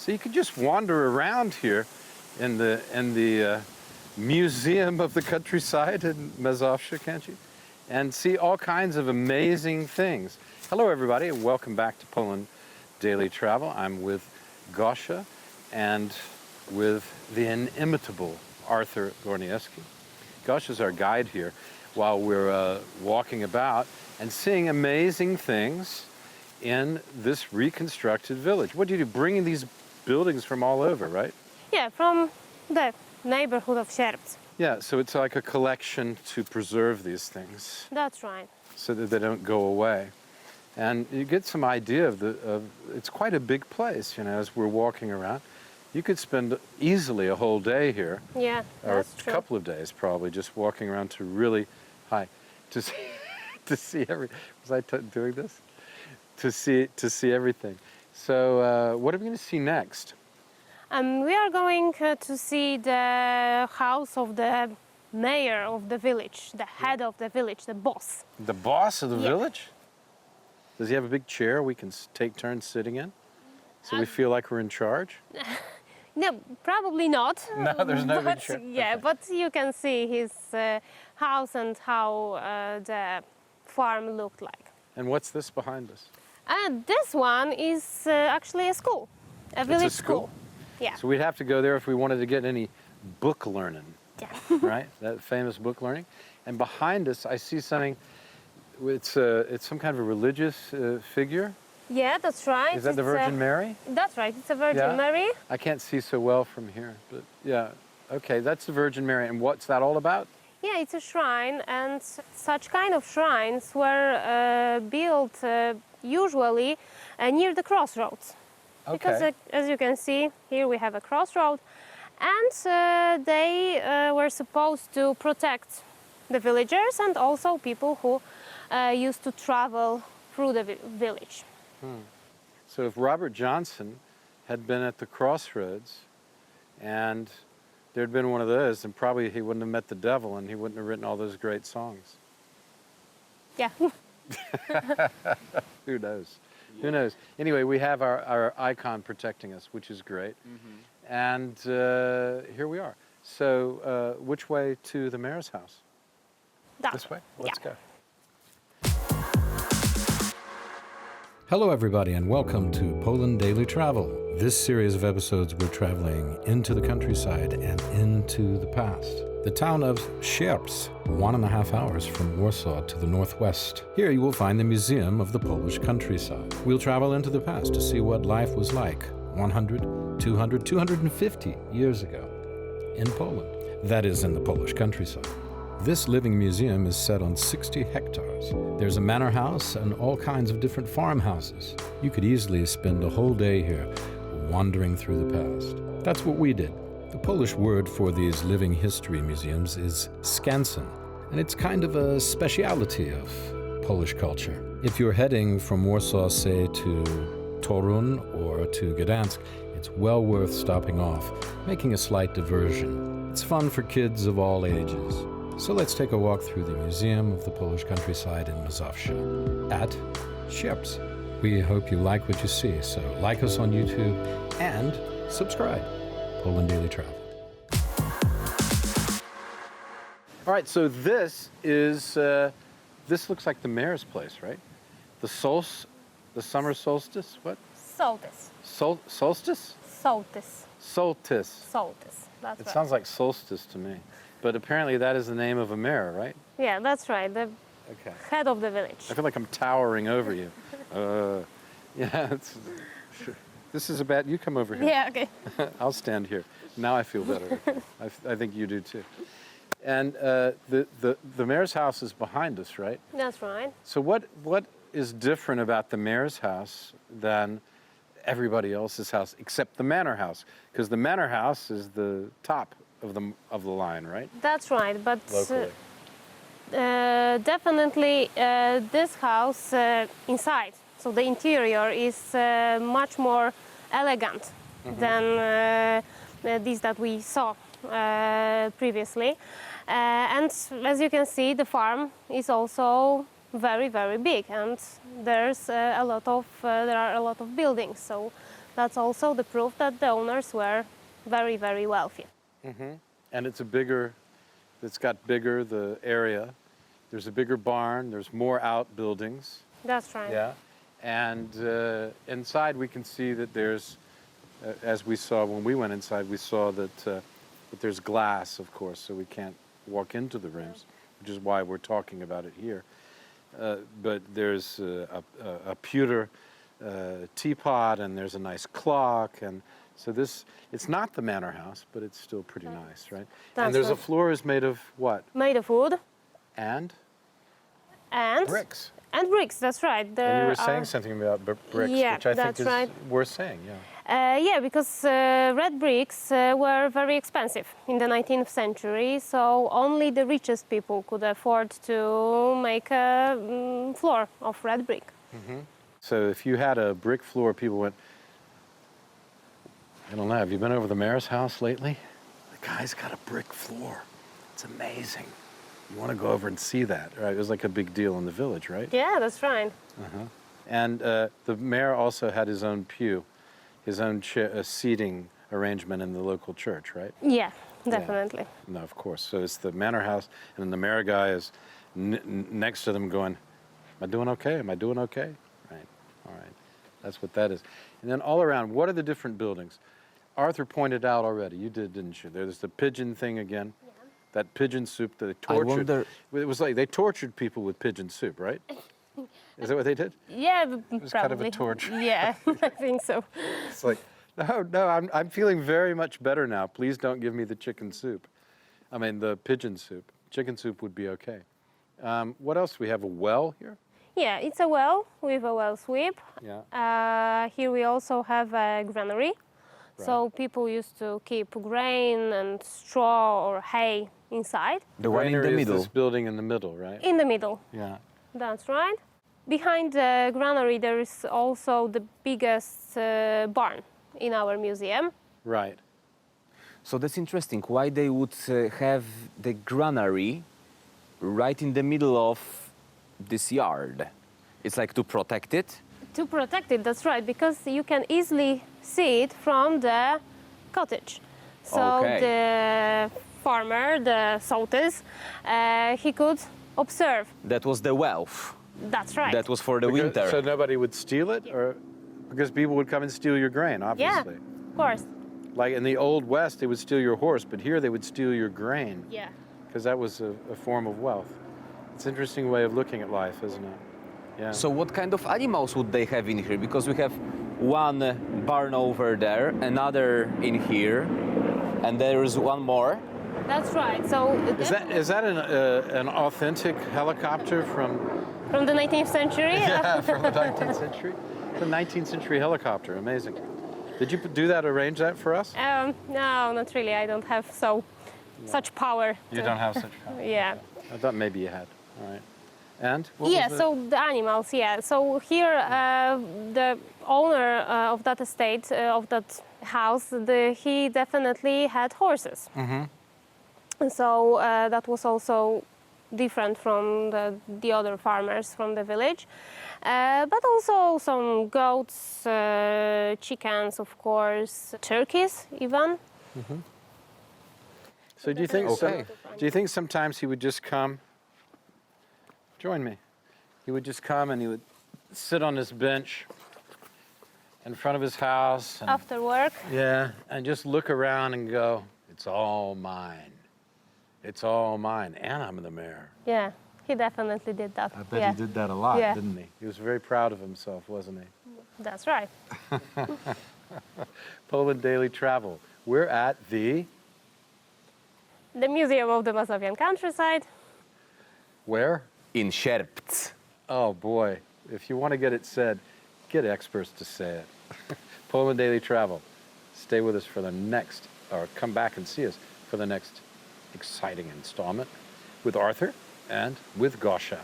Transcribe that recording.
So you could just wander around here in the Museum of the Countryside in Mazovsha, can't you? And see all kinds of amazing things. Hello, everybody, and welcome back to Poland Daily Travel. I'm with Gosha and with the inimitable Arthur Gorniewski. Gosha's our guide here while we're walking about and seeing amazing things in this reconstructed village. What do you do? Bringing these buildings from all over, right? Yeah, from the neighborhood of Sierpc. Yeah, so it's like a collection to preserve these things. That's right. So that they don't go away. And you get some idea of it's quite a big place, you know, as we're walking around. You could spend easily a whole day here. Yeah, that's true. Or a couple of days probably, just walking around to really, to see, to see was I doing this? To see everything. So what are we going to see next? We are going to see the house of the mayor of the village, the head of the village, the boss. The boss of the village? Does he have a big chair we can take turns sitting in? So we feel like we're in charge? No, probably not. No, there's no big chair. Yeah, okay. but you can see his house and how the farm looked like. And what's this behind us? This one is actually a school, a village It's a school? Yeah. So we'd have to go there if we wanted to get any book learning, Yeah. right? That famous book learning. And behind us, I see something. It's some kind of a religious figure. Yeah, that's right. Is that the Virgin Mary? That's right. It's a Virgin Mary. I can't see so well from here, but yeah. Okay, that's the Virgin Mary. And what's that all about? Yeah, it's a shrine, and such kind of shrines were built usually near the crossroads. Okay. Because as you can see, here we have a crossroad, and they were supposed to protect the villagers and also people who used to travel through the village. So if Robert Johnson had been at the crossroads and there'd been one of those, then probably he wouldn't have met the devil and he wouldn't have written all those great songs. Yeah. Who knows? Yeah. Who knows? Anyway, we have our icon protecting us, which is great. Mm-hmm. And here we are. So which way to the mayor's house? This way? Let's go. Hello, everybody, and welcome to Poland Daily Travel. This series of episodes, we're traveling into the countryside and into the past. The town of Sierpc, 1.5 hours from Warsaw to the northwest. Here you will find the Museum of the Polish Countryside. We'll travel into the past to see what life was like 100, 200, 250 years ago in Poland. That is, in the Polish countryside. This living museum is set on 60 hectares. There's a manor house and all kinds of different farmhouses. You could easily spend a whole day here wandering through the past. That's what we did. The Polish word for these living history museums is skansen, and it's kind of a speciality of Polish culture. If you're heading from Warsaw, say, to Torun or to Gdansk, it's well worth stopping off, making a slight diversion. It's fun for kids of all ages. So let's take a walk through the Museum of the Polish Countryside in Mazovsha at Sierpc. We hope you like what you see, so like us on YouTube and subscribe. Poland Daily Travel. All right, so this is, this looks like the mayor's place, right? The summer solstice, what? Solstice. Solstice? Solstice. Solstice. Solstice. That's It right. sounds like solstice to me. But apparently that is the name of a mayor, right? Yeah, that's right. The head of the village. I feel like I'm towering over you. Yeah, this is about, you come over here. Yeah, okay. I'll stand here. Now I feel better. I think you do too. And the mayor's house is behind us, right? That's right. So what is different about the mayor's house than everybody else's house except the manor house? Because the manor house is the top of the line, right? That's right, but Locally. Definitely this house inside, so the interior is much more elegant than these that we saw previously. And as you can see, the farm is also very, very big, and there are a lot of buildings. So That's also the proof that the owners were very, very wealthy. And it's got bigger, the area. There's a bigger barn, there's more outbuildings. That's right. Yeah. And inside we can see that there's, as we saw when we went inside, we saw that there's glass, of course, so we can't walk into the rooms, which is why we're talking about it here. But there's a pewter teapot, and there's a nice clock, and so it's not the manor house, but it's still pretty nice, right? That's and there's right. a floor is made of what? Made of wood And bricks. And bricks, that's right. And you were saying something about bricks, Yeah, which I think that's is right. worth saying, yeah. Yeah, because red bricks were very expensive in the 19th century, so only the richest people could afford to make a floor of red brick. So if you had a brick floor, people went, I don't know, have you been over the mayor's house lately? The guy's got a brick floor. It's amazing. You want to go over and see that, right? It was like a big deal in the village, right? Yeah, that's right. And the mayor also had his own pew, his own seating arrangement in the local church, right? Yeah, definitely. No, of course. So it's the manor house, and then the mayor guy is next to them going, am I doing okay? Am I doing okay? Right, all right. That's what that is. And then all around, what are the different buildings? Arthur pointed out already, you did, didn't you? There's the pigeon thing again. That pigeon soup that they tortured. It was like they tortured people with pigeon soup, right? Is that what they did? Yeah, It was probably. kind of a torture. Yeah, I think so. It's like, no, I'm feeling very much better now. Please don't give me the chicken soup. I mean, the pigeon soup. Chicken soup would be okay. What else? We have a well here? Yeah, it's a well with a well sweep. Yeah. Here we also have a granary. So people used to keep grain and straw or hay inside. The one in the Granary is middle. this building in the middle, right? In the middle. Yeah. That's right. Behind the granary there is also the biggest barn in our museum. Right. So that's interesting. Why they would have the granary right in the middle of this yard? It's like to protect it? To protect it, that's right, because you can easily see it from the cottage. So Okay. the farmer, the Sołtys, he could observe. That was the wealth. That's right. That was for the Because- winter. So nobody would steal it, or because people would come and steal your grain, Yeah, obviously. of course. Like in the old West, they would steal your horse, but here they would steal your grain, Yeah. because that was a form of wealth. It's an interesting way of looking at life, isn't it? Yeah. So what kind of animals would they have in here? Because we have one barn over there, another in here, and there is one more. That's right. So Is that an authentic helicopter from from the 19th century? from the 19th century? The 19th century helicopter, amazing. Did you arrange that for us? No, not really. I don't have such power. You don't have such power. Yeah. I thought maybe you had. All right. And? What Yeah, was so the animals, yeah. So here, the owner of that estate, of that house, he definitely had horses. And so that was also different from the other farmers from the village. But also some goats, chickens, of course, turkeys even. So do you think Okay. do you think sometimes he would just come? Join me. He would just come and he would sit on this bench in front of his house. And, After work. yeah, and just look around and go, it's all mine. It's all mine. And I'm the mayor. Yeah, he definitely did that. I bet yeah. he did that a lot, Yeah. didn't he? He was very proud of himself, wasn't he? That's right. Poland Daily Travel. We're at the, The Museum of the Mazovian Countryside. where? In Sierpc. Oh boy, if you want to get it said, get experts to say it. Poland Daily Travel. Stay with us for the next, or come back and see us for the next exciting installment with Arthur and with Gosha.